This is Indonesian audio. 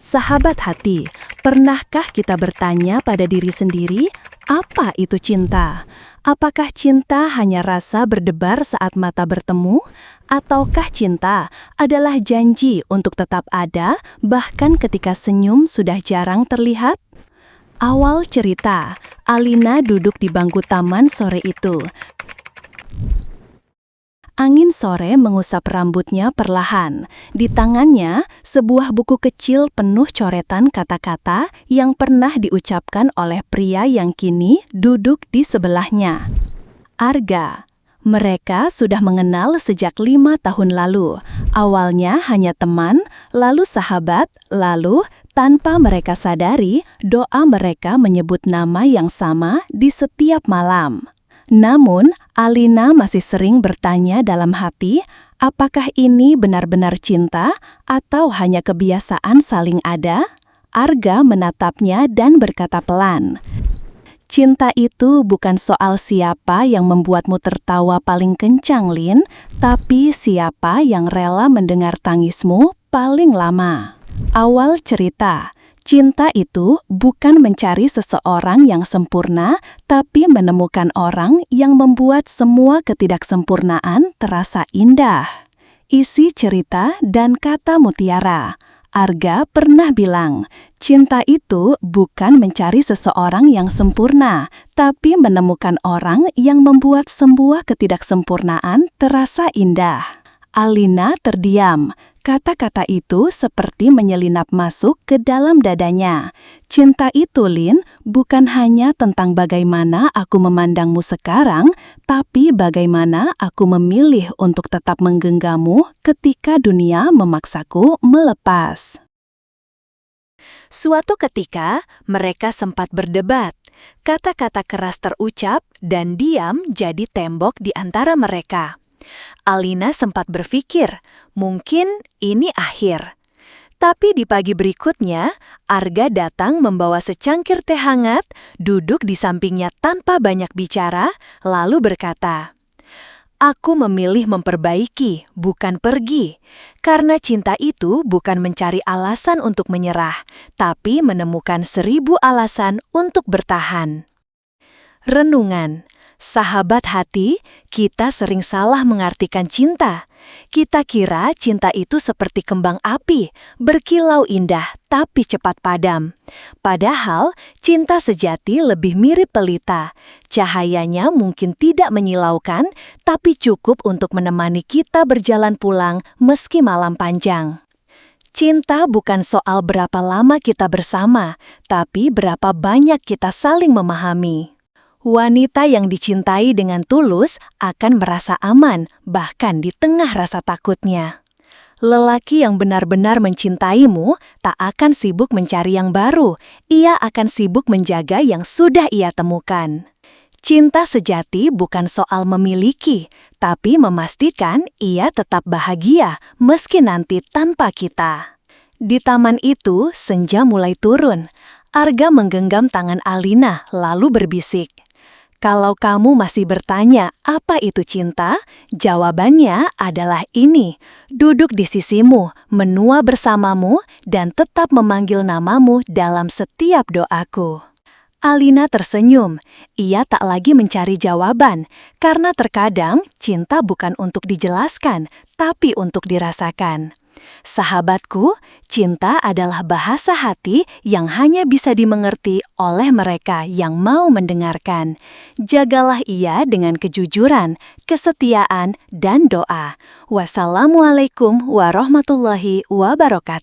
Sahabat hati, pernahkah kita bertanya pada diri sendiri, apa itu cinta? Apakah cinta hanya rasa berdebar saat mata bertemu? Ataukah cinta adalah janji untuk tetap ada, bahkan ketika senyum sudah jarang terlihat? Awal cerita, Alina duduk di bangku taman sore itu. Angin sore mengusap rambutnya perlahan. Di tangannya, sebuah buku kecil penuh coretan kata-kata yang pernah diucapkan oleh pria yang kini duduk di sebelahnya. Arga. Mereka sudah mengenal sejak 5 tahun lalu. Awalnya hanya teman, lalu sahabat, lalu tanpa mereka sadari, doa mereka menyebut nama yang sama di setiap malam. Namun, Alina masih sering bertanya dalam hati, apakah ini benar-benar cinta atau hanya kebiasaan saling ada? Arga menatapnya dan berkata pelan, "Cinta itu bukan soal siapa yang membuatmu tertawa paling kencang, Lin, tapi siapa yang rela mendengar tangismu paling lama." Awal cerita. Cinta itu bukan mencari seseorang yang sempurna, tapi menemukan orang yang membuat semua ketidaksempurnaan terasa indah. Isi cerita dan kata mutiara. Arga pernah bilang, cinta itu bukan mencari seseorang yang sempurna, tapi menemukan orang yang membuat semua ketidaksempurnaan terasa indah. Alina terdiam. Kata-kata itu seperti menyelinap masuk ke dalam dadanya. Cinta itu, Lin, bukan hanya tentang bagaimana aku memandangmu sekarang, tapi bagaimana aku memilih untuk tetap menggenggammu ketika dunia memaksaku melepas. Suatu ketika, mereka sempat berdebat. Kata-kata keras terucap dan diam jadi tembok di antara mereka. Alina sempat berpikir, mungkin ini akhir. Tapi di pagi berikutnya, Arga datang membawa secangkir teh hangat, duduk di sampingnya tanpa banyak bicara, lalu berkata, "Aku memilih memperbaiki, bukan pergi. Karena cinta itu bukan mencari alasan untuk menyerah, tapi menemukan 1000 alasan untuk bertahan." Renungan. Sahabat hati, kita sering salah mengartikan cinta. Kita kira cinta itu seperti kembang api, berkilau indah tapi cepat padam. Padahal, cinta sejati lebih mirip pelita. Cahayanya mungkin tidak menyilaukan, tapi cukup untuk menemani kita berjalan pulang meski malam panjang. Cinta bukan soal berapa lama kita bersama, tapi berapa banyak kita saling memahami. Wanita yang dicintai dengan tulus akan merasa aman, bahkan di tengah rasa takutnya. Lelaki yang benar-benar mencintaimu tak akan sibuk mencari yang baru, ia akan sibuk menjaga yang sudah ia temukan. Cinta sejati bukan soal memiliki, tapi memastikan ia tetap bahagia meski nanti tanpa kita. Di taman itu, senja mulai turun. Arga menggenggam tangan Alina lalu berbisik, "Kalau kamu masih bertanya apa itu cinta, jawabannya adalah ini. Duduk di sisimu, menua bersamamu, dan tetap memanggil namamu dalam setiap doaku." Alina tersenyum. Ia tak lagi mencari jawaban, karena terkadang cinta bukan untuk dijelaskan, tapi untuk dirasakan. Sahabatku, cinta adalah bahasa hati yang hanya bisa dimengerti oleh mereka yang mau mendengarkan. Jagalah ia dengan kejujuran, kesetiaan, dan doa. Wassalamualaikum warahmatullahi wabarakatuh.